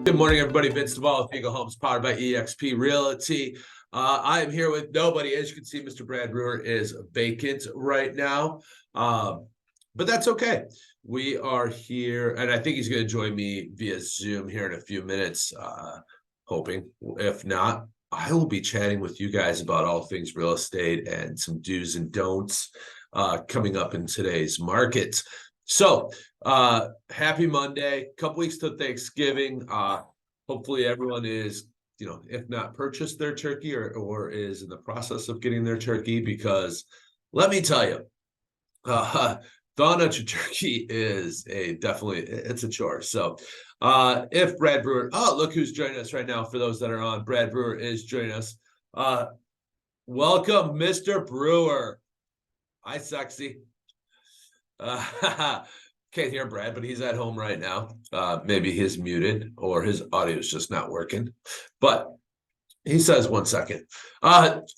Good morning, everybody. Vince Devall with Eagle Homes, powered by eXp Realty. I am here with nobody. As you can see, Mr. Brad Brewer is vacant right now, but that's okay. We are here, and I think he's going to join me via Zoom here in a few minutes, hoping. If not, I will be chatting with you guys about all things real estate and some do's and don'ts coming up in today's market. So happy Monday, couple weeks to Thanksgiving. Hopefully everyone is, if not purchased their turkey or is in the process of getting their turkey, because let me tell you, thawing out your turkey is it's a chore. So if Brad Brewer, look who's joining us right now. For those that are on, Brad Brewer is joining us. Welcome, Mr. Brewer. Hi, sexy. Can't hear Brad, but he's at home right now. Maybe he's muted or his audio is just not working. But he says 1 second.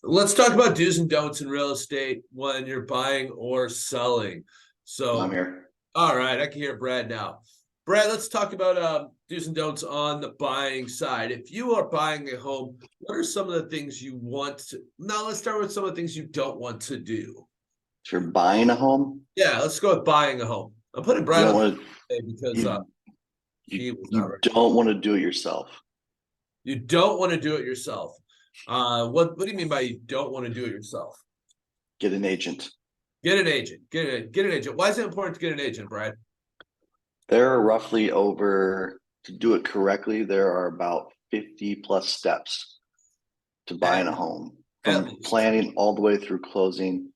Let's talk about do's and don'ts in real estate when you're buying or selling. So I'm here. All right, I can hear Brad now. Brad, let's talk about do's and don'ts on the buying side. If you are buying a home, what are some of the things you want to? Now, let's start with some of the things you don't want to do. If you're buying a home, yeah, let's go with buying a home. I'm putting Brad on because you don't want to do it yourself. You don't want to do it yourself. What do you mean by you don't want to do it yourself? Get an agent. Get an agent. Get an agent. Why is it important to get an agent, Brad? There are roughly to do it correctly, there are about 50 plus steps to buying a home, from planning all the way through closing.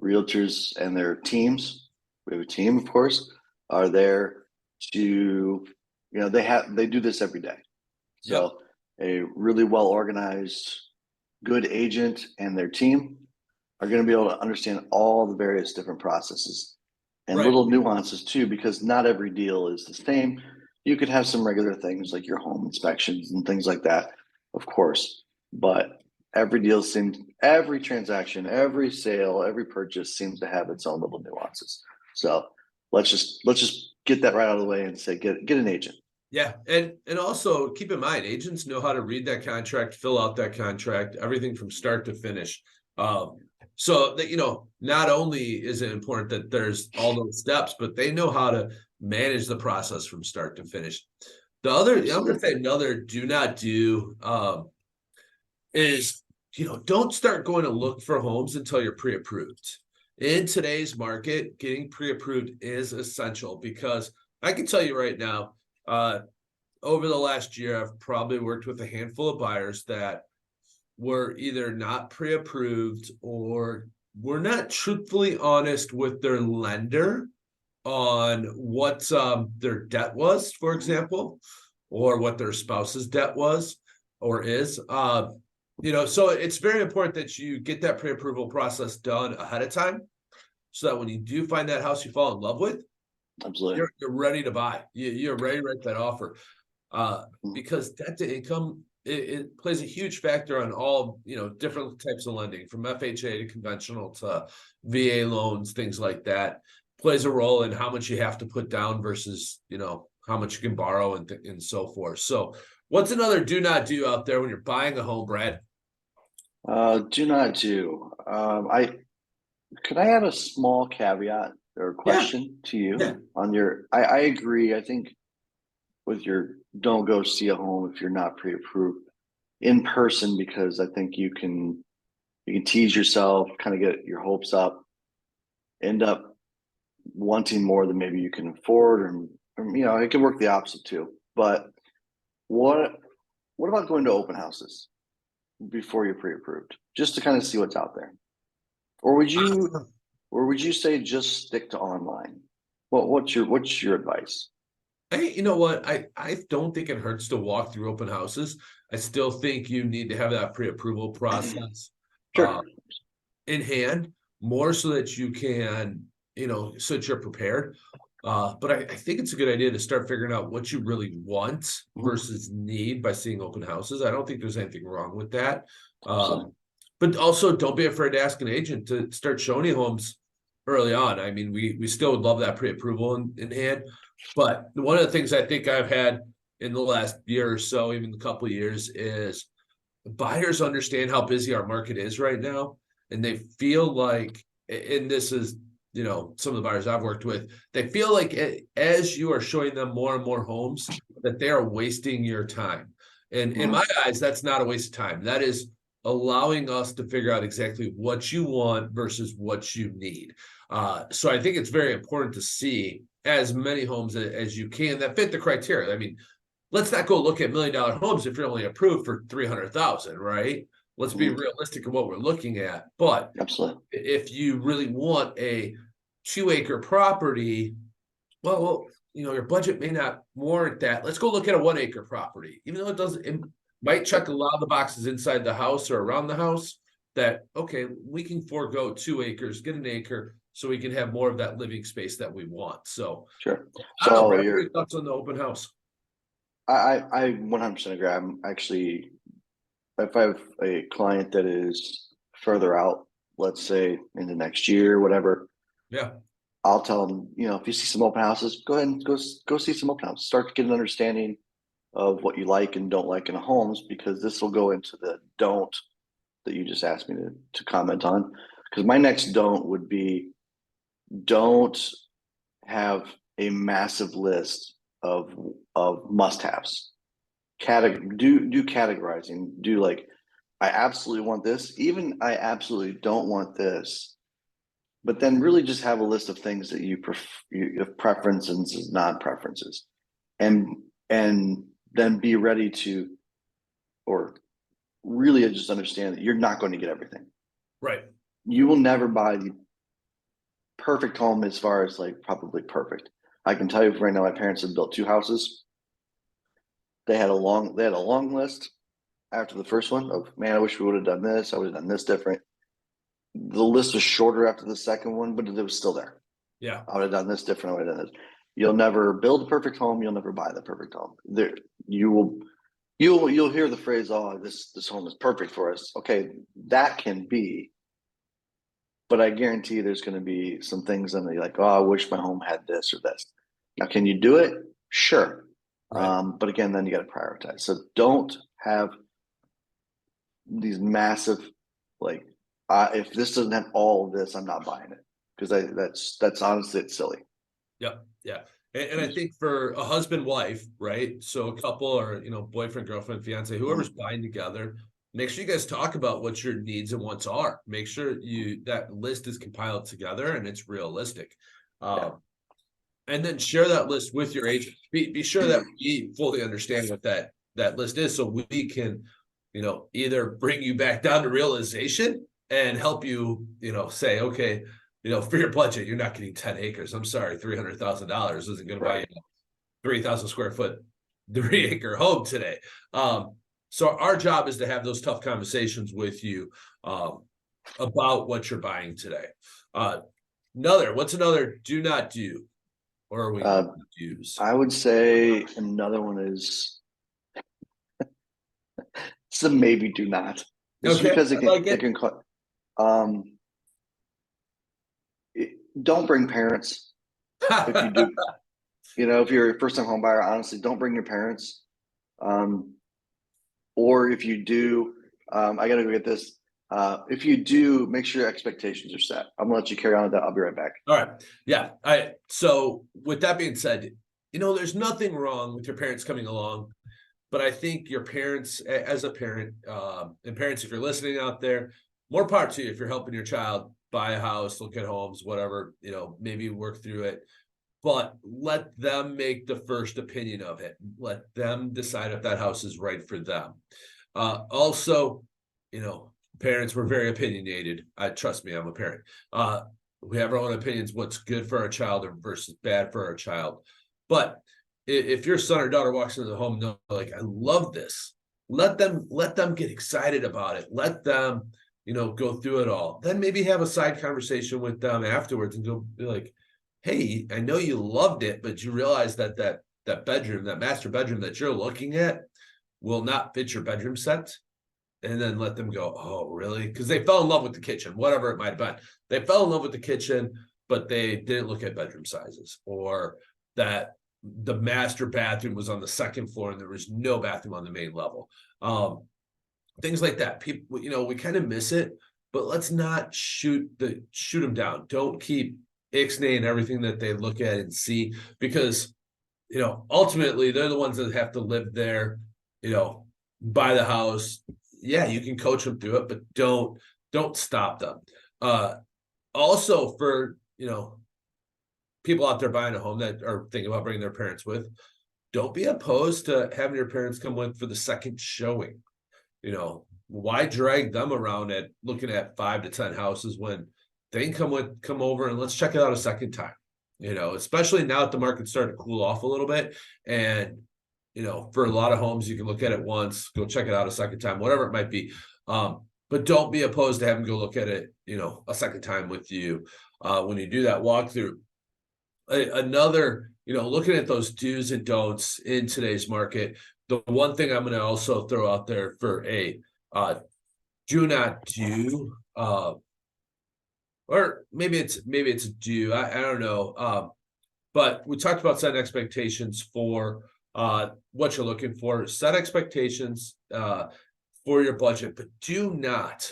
Realtors and their teams, we have a team, of course, are there to, they do this every day. So a really well organized, good agent and their team are going to be able to understand all the various different processes and little nuances too, because not every deal is the same. You could have some regular things like your home inspections and things like that, of course, but every transaction, every sale, every purchase seems to have its own little nuances. So let's just get that right out of the way and say, get an agent. Yeah. And also keep in mind, agents know how to read that contract, fill out that contract, everything from start to finish. So that, not only is it important that there's all those steps, but they know how to manage the process from start to finish. I'm going to say another do not do, is, don't start going to look for homes until you're pre-approved. In today's market, getting pre-approved is essential, because I can tell you right now, over the last year, I've probably worked with a handful of buyers that were either not pre-approved or were not truthfully honest with their lender on what their debt was, for example, or what their spouse's debt was or is. So it's very important that you get that pre-approval process done ahead of time, so that when you do find that house you fall in love with, absolutely, you're ready to buy. You're ready to write that offer, because debt to income, it plays a huge factor on all different types of lending, from FHA to conventional to VA loans, things like that. Plays a role in how much you have to put down versus how much you can borrow and so forth. So, what's another do not do out there when you're buying a home, Brad? Do not do. Could I have a small caveat or question to you on your? I agree. I think with your don't go see a home if you're not pre-approved in person, because I think you can tease yourself, kind of get your hopes up, end up wanting more than maybe you can afford, or it can work the opposite too. But what about going to open houses before you're pre-approved, just to kind of see what's out there? Or would you say just stick to online? What's your advice? Hey, you know what? I don't think it hurts to walk through open houses. I still think you need to have that pre-approval process in hand, more so that you can, so that you're prepared. But I think it's a good idea to start figuring out what you really want versus need by seeing open houses. I don't think there's anything wrong with that. But also, don't be afraid to ask an agent to start showing you homes early on. I mean, we still would love that pre-approval in hand. But one of the things I think I've had in the last year or so, even a couple of years, is buyers understand how busy our market is right now, and they feel like, and this is, some of the buyers I've worked with, they feel like as you are showing them more and more homes, that they are wasting your time. And in my eyes, that's not a waste of time. That is allowing us to figure out exactly what you want versus what you need. So I think it's very important to see as many homes as you can that fit the criteria. I mean, let's not go look at $1 million homes if you're only approved for 300,000, right? Let's be realistic in what we're looking at. But Absolutely. if you really want a 2-acre property, well, your budget may not warrant that. Let's go look at a 1-acre property, even though it might check a lot of the boxes inside the house or around the house. That, okay, we can forego 2 acres, get an acre, so we can have more of that living space that we want. So, Sure. I don't know, So Brad, what are your thoughts on the open house? I 100% agree. I'm actually, if I have a client that is further out, let's say in the next year, whatever, Yeah, I'll tell them, if you see some open houses, go ahead and go see some open houses. Start to get an understanding of what you like and don't like in a homes, because this will go into the don't that you just asked me to comment on. Because my next don't would be, don't have a massive list of must-haves. Do categorizing. Do like, I absolutely want this, even I absolutely don't want this. But then really just have a list of things that you have preferences, non-preferences, and then be ready to, or really just understand that you're not going to get everything. right. You will never buy the perfect home, as far as like probably perfect. I can tell you right now, my parents have built 2 houses. They had a long list after the first one of, man, I wish we would have done this. I would have done this different. The list was shorter after the second one, but it was still there. Yeah, I would have done this different. I would have done this. You'll never build a perfect home. You'll never buy the perfect home. You'll hear the phrase, "Oh, this home is perfect for us." Okay, that can be, but I guarantee there's going to be some things in there like, "Oh, I wish my home had this or this." Now, can you do it? Sure, right. but again, then you got to prioritize. So don't have these massive, like, if this doesn't have all of this, I'm not buying it, because that's honestly, it's silly. Yep. Yeah. And I think for a husband, wife, right? So a couple, or, boyfriend, girlfriend, fiance, whoever's buying together, make sure you guys talk about what your needs and wants are. Make sure that list is compiled together and it's realistic. Yeah. And then share that list with your agent. Be sure that we fully understand what that list is, so we can, either bring you back down to realization and help you, say, okay, for your budget, you're not getting 10 acres. I'm sorry, $300,000 isn't going to buy you a 3,000 square foot 3-acre home today. So our job is to have those tough conversations with you about what you're buying today. What's another do not do? Or are we use? I would say another one is, it's a maybe do not. Just Okay, because I like it can um don't bring parents if you do. If you're a first time home buyer, honestly, don't bring your parents. Or if you do, I gotta go get this. If you do, make sure your expectations are set. I'm gonna let you carry on with that. I'll be right back. All right. Yeah. So with that being said, there's nothing wrong with your parents coming along, but I think your parents, as a parent, and parents, if you're listening out there, more power to you if you're helping your child buy a house, look at homes, whatever, maybe work through it. But let them make the first opinion of it. Let them decide if that house is right for them. Also, parents were very opinionated. Trust me, I'm a parent. We have our own opinions, what's good for our child versus bad for our child. But if your son or daughter walks into the home, and they're like, I love this. Let them get excited about it. Let them, go through it all. Then maybe have a side conversation with them afterwards and go be like, hey, I know you loved it, but you realize that bedroom, that master bedroom that you're looking at will not fit your bedroom set. And then let them go, oh, really? Because they fell in love with the kitchen, whatever it might have been. They fell in love with the kitchen, but they didn't look at bedroom sizes, or that the master bathroom was on the second floor and there was no bathroom on the main level. Things like that. People, we kind of miss it, but let's not shoot them down. Don't keep ixnaying everything that they look at and see, because ultimately they're the ones that have to live there, buy the house. Yeah, you can coach them through it, but don't stop them. Also for, people out there buying a home that are thinking about bringing their parents with, don't be opposed to having your parents come with for the second showing. Why drag them around at looking at 5 to 10 houses when they can come over and let's check it out a second time, especially now that the market's starting to cool off a little bit. And, for a lot of homes, you can look at it once, go check it out a second time, whatever it might be. But don't be opposed to having to go look at it, a second time with you when you do that walkthrough. Another, looking at those do's and don'ts in today's market, the one thing I'm going to also throw out there for do not do, or maybe it's a do, I don't know. But we talked about setting expectations for what you're looking for. Set expectations for your budget, but do not,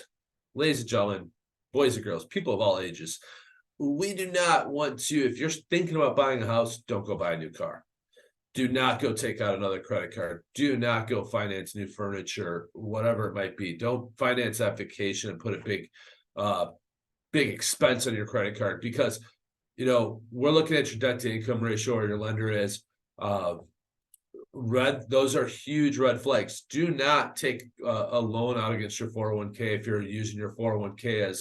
ladies and gentlemen, boys and girls, people of all ages, we do not want to, if you're thinking about buying a house, don't go buy a new car. Do not go take out another credit card. Do not go finance new furniture, whatever it might be. Don't finance that vacation and put a big expense on your credit card, because, we're looking at your debt to income ratio, or your lender is those are huge red flags. Do not take a loan out against your 401k if you're using your 401k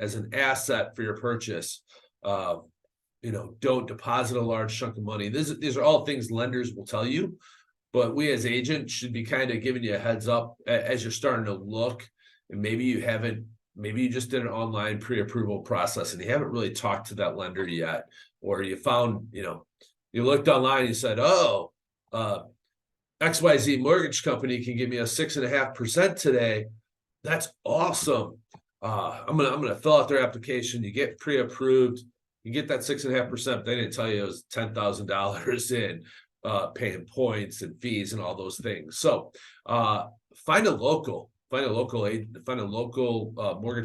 as an asset for your purchase. Don't deposit a large chunk of money. These are all things lenders will tell you, but we as agents should be kind of giving you a heads up as you're starting to look. And maybe you just did an online pre-approval process and you haven't really talked to that lender yet, or you found, you looked online, you said, oh, XYZ mortgage company can give me a 6.5% today. That's awesome. I'm gonna fill out their application. You get pre-approved. You get that 6.5%. They didn't tell you it was $10,000 in paying points and fees and all those things. So find a local mortgage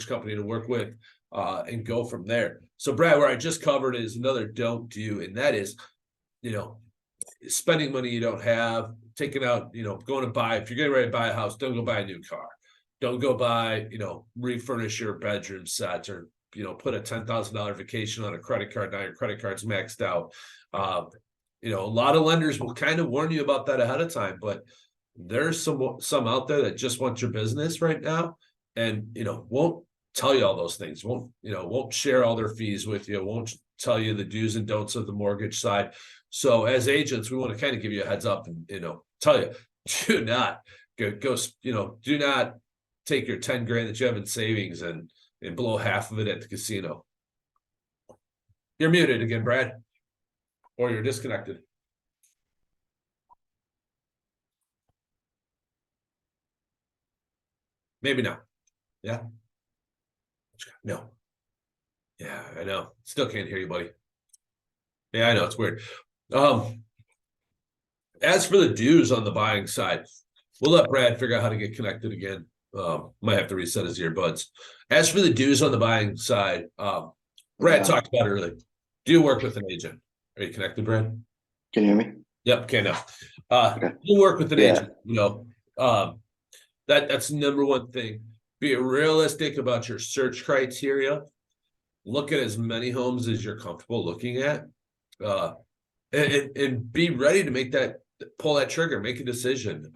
company to work with and go from there. So Brad, where I just covered is another don't do, and that is, spending money you don't have, taking out, going to buy, if you're getting ready to buy a house, don't go buy a new car. Don't go buy, refurnish your bedroom set, or, put a $10,000 vacation on a credit card. Now your credit card's maxed out. A lot of lenders will kind of warn you about that ahead of time, but there's some out there that just want your business right now and, won't tell you all those things, won't share all their fees with you, won't tell you the do's and don'ts of the mortgage side. So as agents, we want to kind of give you a heads up and, tell you, do not do not take your 10 grand that you have in savings and blow half of it at the casino. You're muted again, Brad, or you're disconnected. Maybe not. Yeah. No. Yeah, I know. Still can't hear you, buddy. Yeah, I know. It's weird. As for the dues on the buying side, we'll let Brad figure out how to get connected again. Might have to reset his earbuds. As for the dues on the buying side, Brad talked about it earlier. Do you work with an agent? Are you connected, Brad? Can you hear me? Yep, can now. Okay. You work with an agent, that's number one thing. Be realistic about your search criteria. Look at as many homes as you're comfortable looking at. And be ready to pull that trigger, make a decision.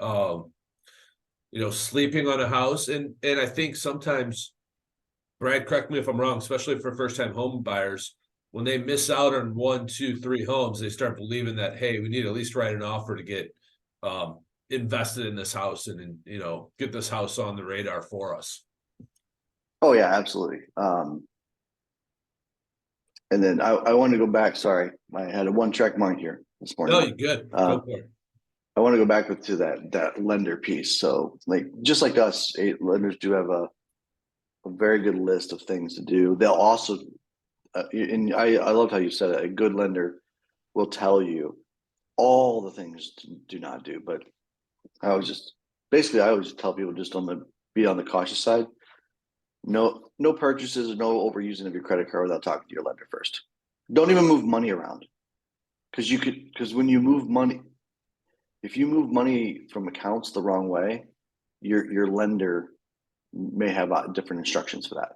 Sleeping on a house. And I think sometimes, Brad, correct me if I'm wrong, especially for first-time home buyers, when they miss out on 1, 2, 3 homes, they start believing that, hey, we need to at least write an offer to get invested in this house and get this house on the radar for us. Oh yeah, absolutely. And then I want to go back. Sorry, I had a one track mind here this morning. No, you're good. Go for it. I want to go back to that lender piece. So just like us, lenders do have a very good list of things to do. They'll also, and I love how you said it, a good lender will tell you all the things to do not do. But I always tell people just be on the cautious side. No purchases or no overusing of your credit card without talking to your lender first. Don't even move money around, because when you move money, if you move money from accounts the wrong way, your lender may have different instructions for that,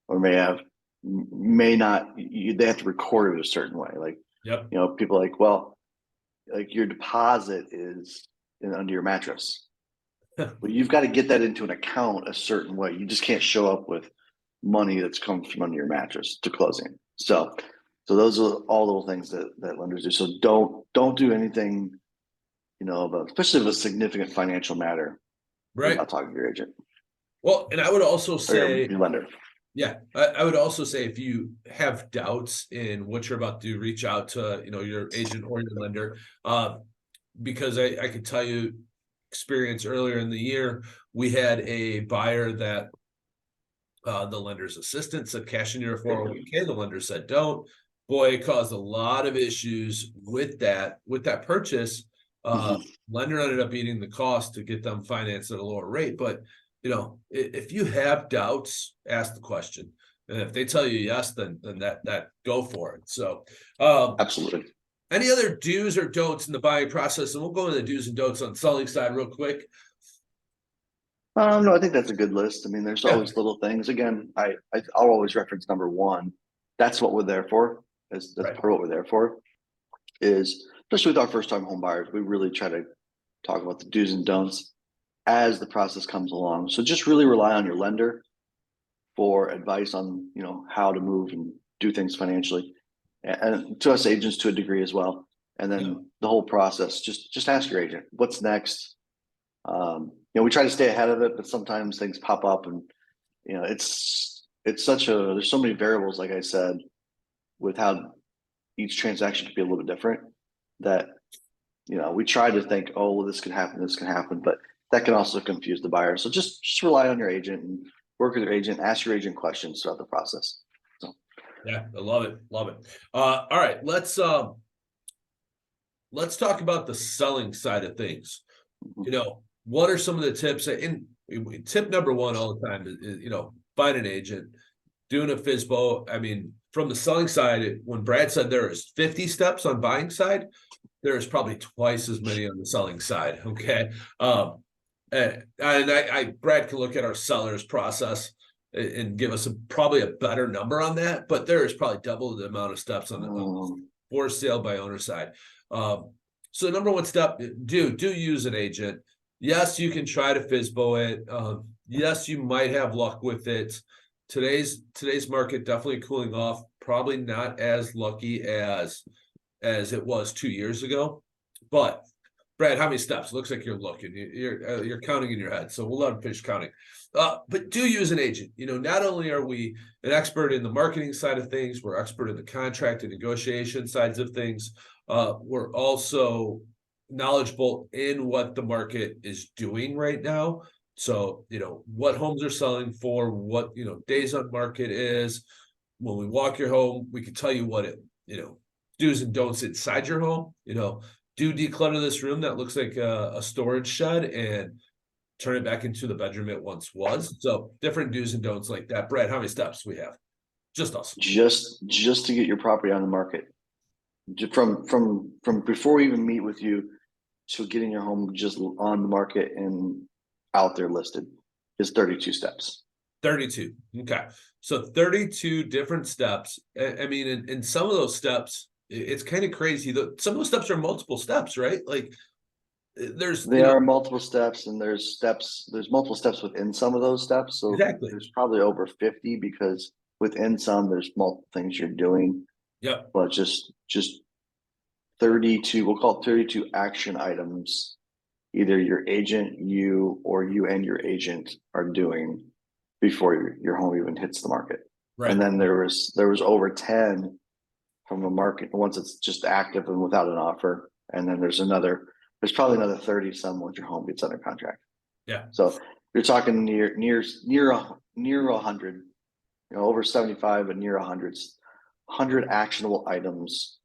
or may not. They have to record it a certain way. Like, Yep. people like, well, like your deposit is under your mattress. Well, you've got to get that into an account a certain way. You just can't show up with money that's come from under your mattress to closing. So those are all little things that lenders do. So don't do anything, especially if a significant financial matter, Right. without talking to your agent Well, and I would also or say, your lender. yeah, I would also say if you have doubts in what you're about to do, reach out to, your agent or your lender. Because I could tell you experience earlier in the year, we had a buyer that the lender's assistant said cash in your 401k. The lender said don't. Boy, it caused a lot of issues with that purchase. Lender ended up eating the cost to get them financed at a lower rate. But if you have doubts, ask the question. And if they tell you yes, then that go for it. So Absolutely. any other do's or don'ts in the buying process? And we'll go into the do's and don'ts on the selling side real quick. No, I think that's a good list. I mean, there's always little things. Again, I'll always reference number one. That's what we're there for. That's Right. part of what we're there for. Is especially with our first time home buyers, we really try to talk about the do's and don'ts as the process comes along. So just really rely on your lender for advice on how to move and do things financially, and to us agents to a degree as well. And then the whole process, just ask your agent what's next. We try to stay ahead of it, but sometimes things pop up, and it's there's so many variables, like I said, with how each transaction could be a little bit different, that we try to think, oh, well, this can happen, but that can also confuse the buyer. So just rely on your agent and work with your agent, ask your agent questions throughout the process. So Yeah, I love it. All right, let's talk about the selling side of things. What are some of the tips? And tip number one all the time is find an agent, doing a FSBO. I mean, from the selling side, when Brad said there is 50 steps on buying side, there is probably twice as many on the selling side. Okay. And Brad can look at our sellers process and give us probably a better number on that, but there is probably double the amount of steps on the for sale by owner side. So number one step, do use an agent. Yes, you can try to FSBO it. Yes, you might have luck with it. Today's market definitely cooling off. Probably not as lucky as it was 2 years ago. But Brad, how many steps? Looks like you're looking. You're counting in your head. So we'll let him finish counting. But do use an agent. Not only are we an expert in the marketing side of things, we're expert in the contract and negotiation sides of things. We're also knowledgeable in what the market is doing right now. So, what homes are selling for, what, days on market is. When we walk your home, we can tell you what it, do's and don'ts inside your home. Do declutter this room that looks like a storage shed and turn it back into the bedroom it once was. So different do's and don'ts like that. Brad, how many steps we have? Just us. Just to get your property on the market, from before we even meet with you to getting your home just on the market and out there listed, is 32 steps. 32. Okay. So 32 different steps. I mean, in some of those steps, it's kind of crazy. Some of those steps are multiple steps, right? Like They are multiple steps, and there's multiple steps within some of those steps. So exactly. There's probably over 50, because within some there's multiple things you're doing. Yep. But just 32, we'll call it 32 action items, either your agent, you and your agent are doing before your home even hits the market. Right. And then there was over 10 from a market once it's just active and without an offer. And then there's probably another 30 some once your home gets under contract. Yeah. So you're talking near 100, over 75 and near 100 actionable items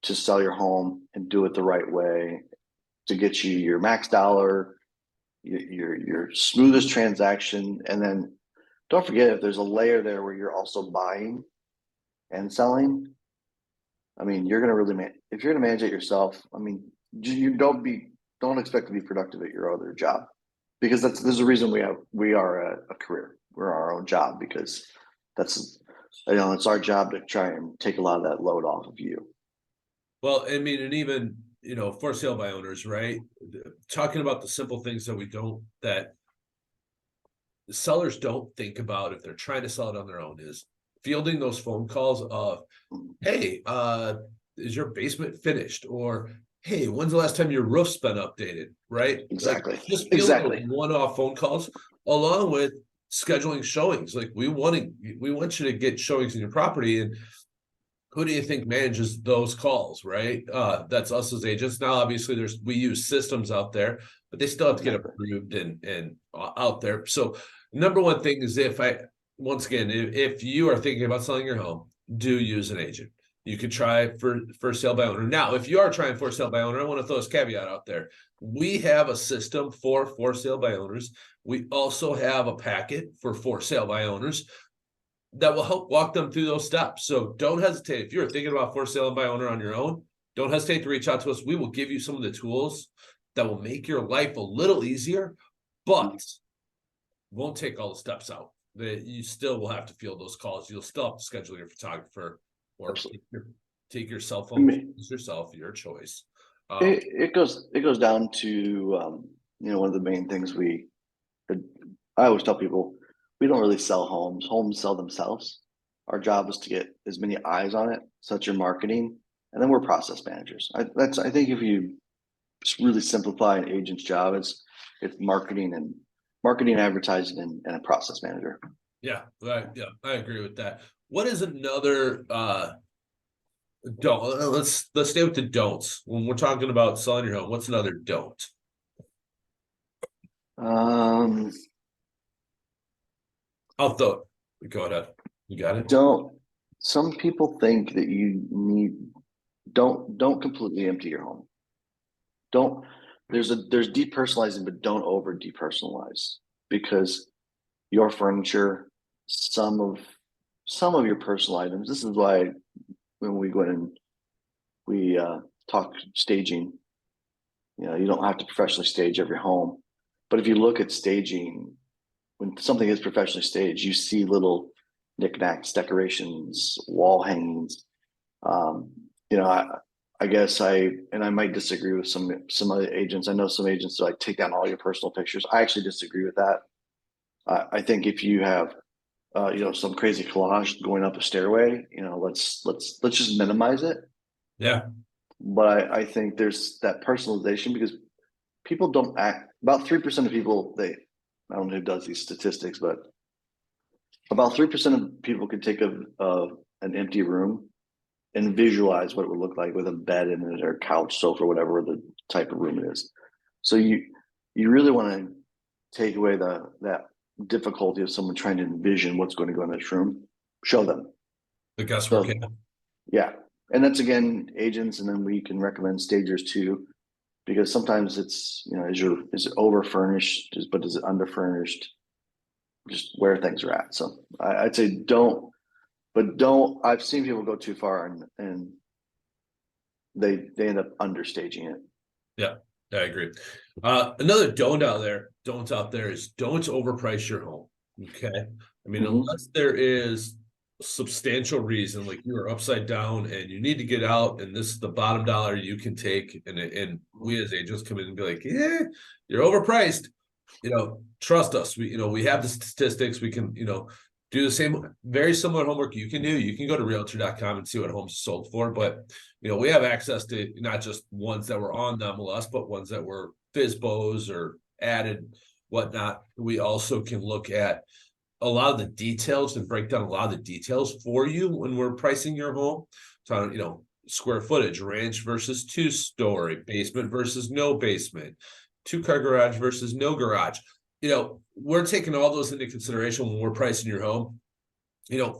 to sell your home and do it the right way to get you your max dollar, your smoothest transaction. And then don't forget, if there's a layer there where you're also buying and selling, I mean, you're going to really if you're going to manage it yourself, I mean, you don't expect to be productive at your other job, because there's a reason we are a career. We're our own job, because that's, it's our job to try and take a lot of that load off of you. Well, I mean, and even, for sale by owners, right? Talking about the simple things that the sellers don't think about if they're trying to sell it on their own, is fielding those phone calls of, hey, is your basement finished? Or, hey, when's the last time your roof's been updated? Right? Exactly. Like, just fielding those one-off phone calls, along with scheduling showings. Like, we want you to get showings in your property, and who do you think manages those calls, right? That's us as agents. Now, obviously, we use systems out there, but they still have to get approved and out there. So, number one thing is, once again, if you are thinking about selling your home, do use an agent. You could try for sale by owner. Now, if you are trying for sale by owner, I want to throw this caveat out there. We have a system for sale by owners. We also have a packet for sale by owners that will help walk them through those steps. So don't hesitate. If you're thinking about for sale by owner on your own, don't hesitate to reach out to us. We will give you some of the tools that will make your life a little easier, but won't take all the steps out. That you still will have to field those calls. You'll still have to schedule your photographer, or take your cell phone yourself, your choice. It goes down to one of the main things I always tell people, we don't really sell homes. Homes sell themselves. Our job is to get as many eyes on it, such as marketing, and then we're process managers. I think if you really simplify an agent's job, it's marketing, advertising, and a process manager. Yeah, I agree with that. What is another don't? Let's stay with the don'ts when we're talking about selling your home. What's another don't? I'll throw it. Go ahead. You got it. Some people think that don't completely empty your home. There's depersonalizing, but don't over depersonalize, because your furniture, some of your personal items. This is why when we go in and we talk staging, you don't have to professionally stage every home, but if you look at staging, when something is professionally staged, you see little knickknacks, decorations, wall hangings. I guess I might disagree with some other agents. I know some agents like take down all your personal pictures. I actually disagree with that. I think if you have some crazy collage going up a stairway, let's just minimize it. Yeah. But I think there's that personalization, because people don't act. About 3% of people, I don't know who does these statistics, but about 3% of people could take an empty room and visualize what it would look like with a bed in it, or couch, sofa, whatever the type of room it is. So you really want to take away that difficulty of someone trying to envision what's going to go in this room. Show them the guesswork. Yeah, and that's, again, agents, and then we can recommend stagers too, because sometimes it's is it over furnished, but is it under furnished? Just where things are at. So I'd say don't. I've seen people go too far and they end up understaging it. Yeah, I agree. Another don't out there is don't overprice your home. Okay. I mean, unless there is substantial reason, like you are upside down and you need to get out, and this is the bottom dollar you can take, and we as agents come in and be like, yeah, you're overpriced. Trust us. We have the statistics. We can, do the same, very similar homework you can do. You can go to realtor.com and see what homes are sold for, but we have access to not just ones that were on the MLS, but ones that were FSBOs or added, whatnot. We also can look at a lot of the details and break down a lot of the details for you when we're pricing your home. So, square footage, ranch versus 2-story, basement versus no basement, 2-car garage versus no garage. We're taking all those into consideration when we're pricing your home.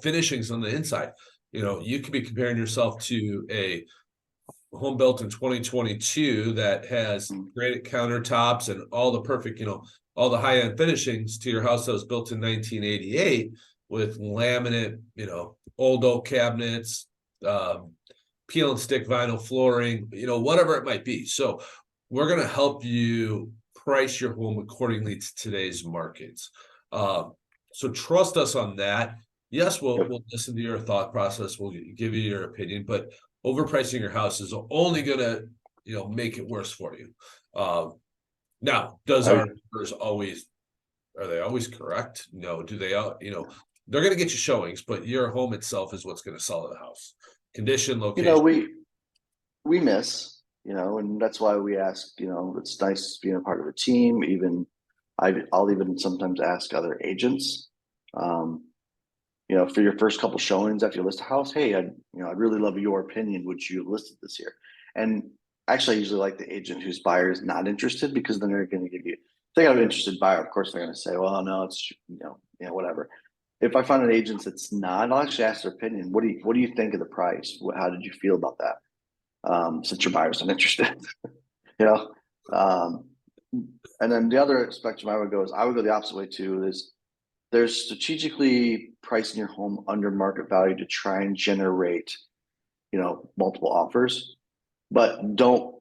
Finishings on the inside. You could be comparing yourself to a home built in 2022 that has granite countertops and all the perfect, all the high-end finishings to your house that was built in 1988 with laminate, old oak cabinets, peel and stick vinyl flooring, whatever it might be. So we're going to help you price your home accordingly to today's markets. So trust us on that. Yes, we'll listen to your thought process. We'll give you your opinion, but overpricing your house is only going to, make it worse for you. Now, our numbers are they always correct? No. Do they, they're going to get you showings, but your home itself is what's going to sell the house. Condition, location. We miss, and that's why we ask, it's nice being a part of a team. Even I'll even sometimes ask other agents, for your first couple showings after you list a house, hey, I'd really love your opinion. Would you list it this year? And actually, I usually like the agent whose buyer is not interested, because then they're going to give you, if they got an interested buyer, of course, they're going to say, well, no, it's, whatever. If I find an agent that's not, I'll actually ask their opinion. What do you think of the price? How did you feel about that? Since your buyer's not interested, and then the other spectrum I would go the opposite way too, is there's strategically pricing your home under market value to try and generate, multiple offers, but don't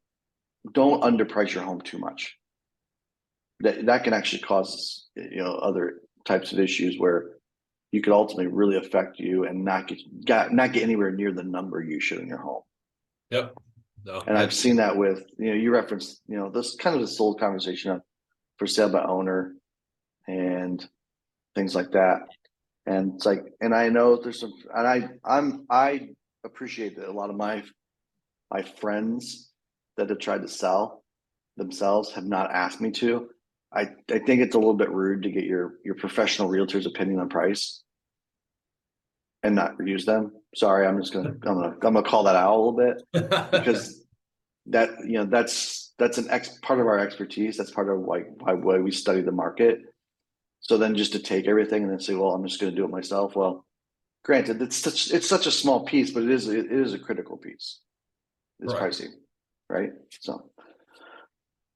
underprice your home too much. That can actually cause, other types of issues where you could ultimately really affect you and not get anywhere near the number you should in your home. Yep. No, and I've seen that with, you referenced, this kind of this old conversation of for sale by owner and things like that. And it's like, and I know there's some, and I appreciate that a lot of my friends that have tried to sell themselves have not asked me to. I think it's a little bit rude to get your professional realtor's opinion on price and not use them. Sorry, I'm gonna call that out a little bit, because that, that's an part of our expertise. That's part of why we study the market. So then just to take everything and then say, well, I'm just going to do it myself. Well, granted, it's such a small piece, but it is a critical piece. It's right. Pricing, right? So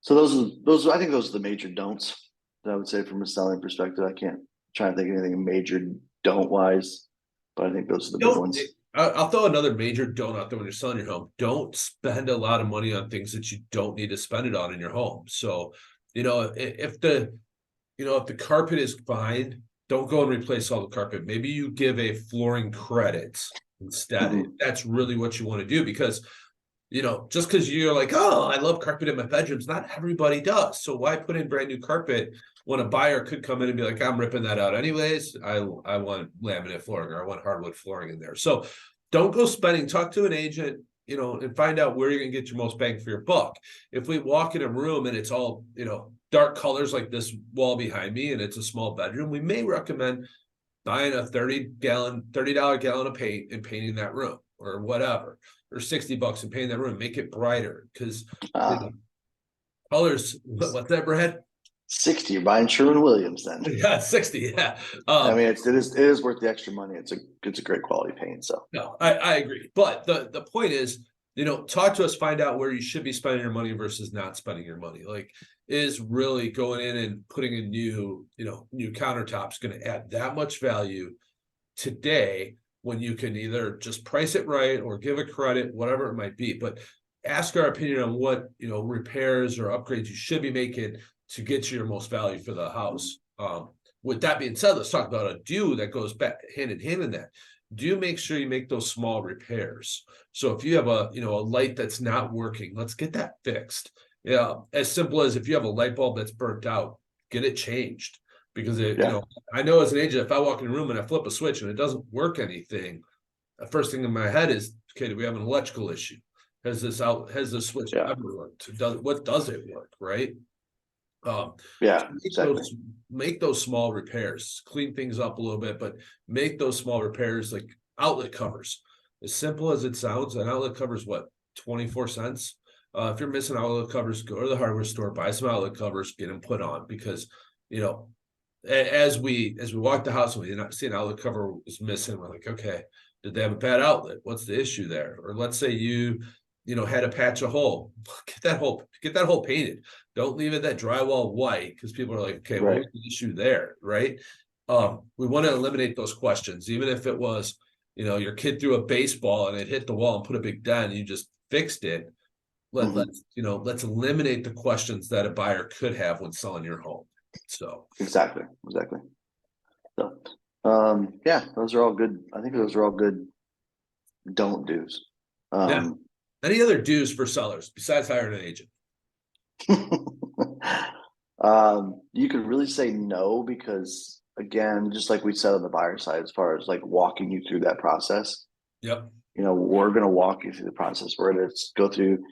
those I think those are the major don'ts that I would say from a selling perspective. I can't try and think of anything major don't wise, but I think those are the big ones. I'll throw another major don't out there when you're selling your home. Don't spend a lot of money on things that you don't need to spend it on in your home. So, if the carpet is fine, don't go and replace all the carpet. Maybe you give a flooring credit instead. Mm-hmm. That's really what you want to do, because, just because you're like, oh, I love carpet in my bedrooms, not everybody does. So why put in brand new carpet when a buyer could come in and be like, I'm ripping that out anyways. I want laminate flooring, or I want hardwood flooring in there. So don't go spending, talk to an agent, and find out where you're going to get your most bang for your buck. If we walk in a room and it's all, dark colors like this wall behind me, and it's a small bedroom, we may recommend buying a $30 gallon of paint and painting that room, or whatever, or $60 and painting that room, make it brighter, because colors. What's that, Brad? 60. You're buying Sherwin-Williams then. Yeah, 60. Yeah. I mean, it is worth the extra money. It's a great quality paint. So no, I agree. But the point is, talk to us, find out where you should be spending your money versus not spending your money. Like, is really going in and putting a new countertops going to add that much value today, when you can either just price it right or give a credit, whatever it might be. But ask our opinion on what, repairs or upgrades you should be making to get you your most value for the house. With that being said, let's talk about a do that goes back hand in hand in that. Do make sure you make those small repairs. So if you have a light that's not working, let's get that fixed. Yeah, as simple as if you have a light bulb that's burnt out, get it changed. Because I know as an agent, if I walk in a room and I flip a switch and it doesn't work anything, the first thing in my head is, okay, do we have an electrical issue? Has this switch ever worked? What does it work, right? Exactly. Make those small repairs, clean things up a little bit, but make those small repairs, like outlet covers. As simple as it sounds, an outlet cover is what, 24 cents? If you're missing outlet covers, go to the hardware store, buy some outlet covers, get them put on, because as we walk the house and we not see an outlet cover was missing, we're like, okay, did they have a bad outlet? What's the issue there? Or let's say you had a patch of hole, get that hole painted. Don't leave it that drywall white, because people are like, okay, what Right. was the issue there, right? We want to eliminate those questions, even if it was, your kid threw a baseball and it hit the wall and put a big dent, and you just fixed it. Let's eliminate the questions that a buyer could have when selling your home. So Exactly. So, yeah, those are all good. I think those are all good don't do's. yeah. Any other do's for sellers besides hiring an agent? You could really say no, because again, just like we said on the buyer side, as far as like walking you through that process, Yep. we're going to walk you through the process. We're going to go through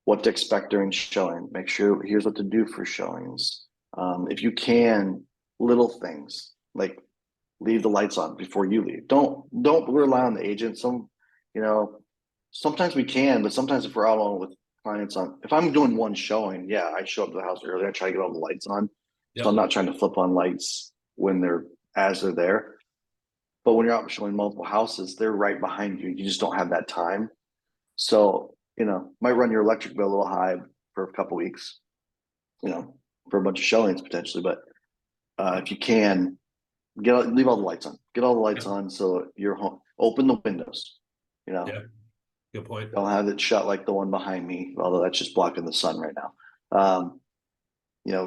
what to expect during showing. Make sure here's what to do for showings. If you can, little things like leave the lights on before you leave. Don't rely on the agent. Sometimes we can, but sometimes if we're out on with clients on, if I'm doing one showing, yeah, I show up to the house early. I try to get all the lights on. Yep. So I'm not trying to flip on lights when they're there. But when you're out showing multiple houses, they're right behind you. You just don't have that time. So, might run your electric bill a little high for a couple weeks, for a bunch of showings potentially. But if you can, leave all the lights on. Get all the lights on so you're home. Open the windows. Yeah. Good point. Don't have it shut like the one behind me, although that's just blocking the sun right now.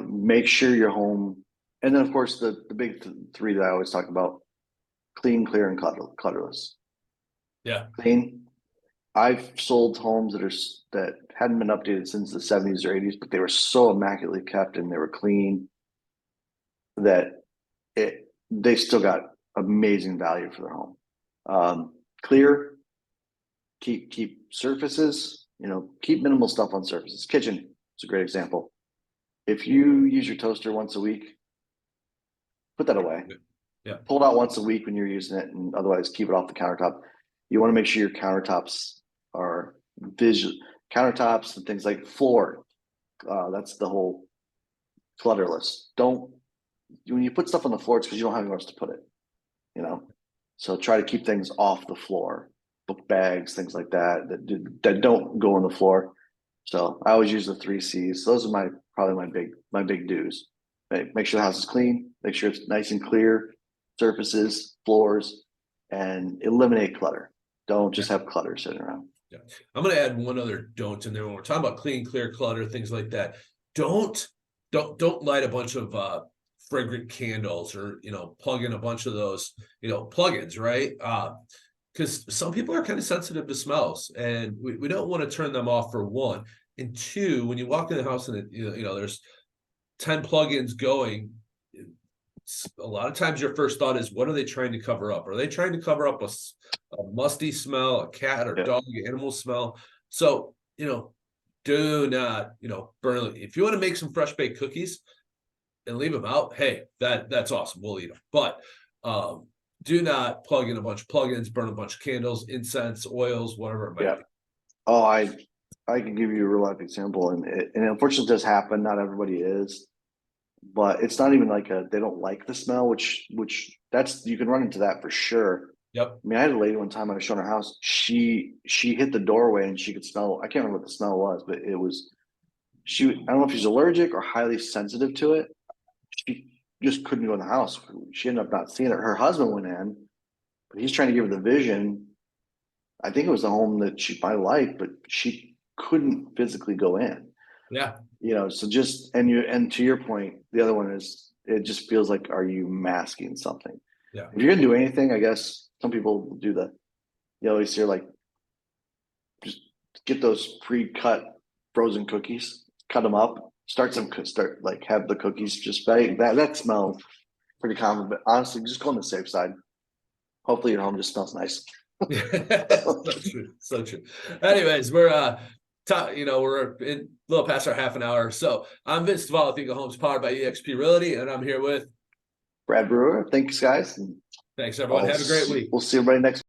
Make sure you're home. And then of course the big three that I always talk about: clean, clear, and clutterless. Yeah. Clean. I've sold homes that hadn't been updated since the 70s or 80s, but they were so immaculately kept and they were clean that they still got amazing value for their home. Clear. Keep surfaces, keep minimal stuff on surfaces. Kitchen is a great example. If you use your toaster once a week, put that away. Yeah. Pull it out once a week when you're using it, and otherwise keep it off the countertop. You want to make sure your countertops are visual countertops and things like floor. That's the whole clutterless. When you put stuff on the floor, it's because you don't have anywhere else to put it. So try to keep things off the floor. Book bags, things like that don't go on the floor. So I always use the 3 C's. Those are probably my big do's. Make sure the house is clean, make sure it's nice and clear, surfaces, floors, and eliminate clutter. Don't just have clutter sitting around. Yeah. I'm going to add one other don't in there when we're talking about clean, clear, clutter, things like that. Don't light a bunch of fragrant candles, or plug in a bunch of those plugins, right? Because some people are kind of sensitive to smells, and we don't want to turn them off, for one. And two, when you walk in the house and there's 10 plugins going, a lot of times your first thought is, what are they trying to cover up? Are they trying to cover up a musty smell, a cat or dog, animal smell? So, do not, burn. If you want to make some fresh baked cookies and leave them out, hey, that's awesome. We'll eat them. But do not plug in a bunch of plugins, burn a bunch of candles, incense, oils, whatever it might be. Oh, I can give you a real life example, and unfortunately it does happen. Not everybody is, but it's not even like they don't like the smell, which that's, you can run into that for sure. Yep. I mean, I had a lady one time I was showing her house. She hit the doorway and she could smell. I can't remember what the smell was, but it was I don't know if she's allergic or highly sensitive to it. She just couldn't go in the house. She ended up not seeing it. Her husband went in, but he's trying to give her the vision. I think it was the home that she might like, but she couldn't physically go in. Yeah. So just, and to your point, the other one is, it just feels like, are you masking something? Yeah. If you're gonna do anything, I guess some people do you always hear like, just get those pre-cut frozen cookies, cut them up, start like have the cookies just bake. That smells pretty common, but honestly, just go on the safe side. Hopefully your home just smells nice. So true. Anyways, we're we're in a little past our half an hour. So I'm Vince Devall with Eagle Homes, powered by eXp Realty, and I'm here with Brad Brewer. Thanks, guys. Thanks, everyone. Have a great week. We'll see everybody next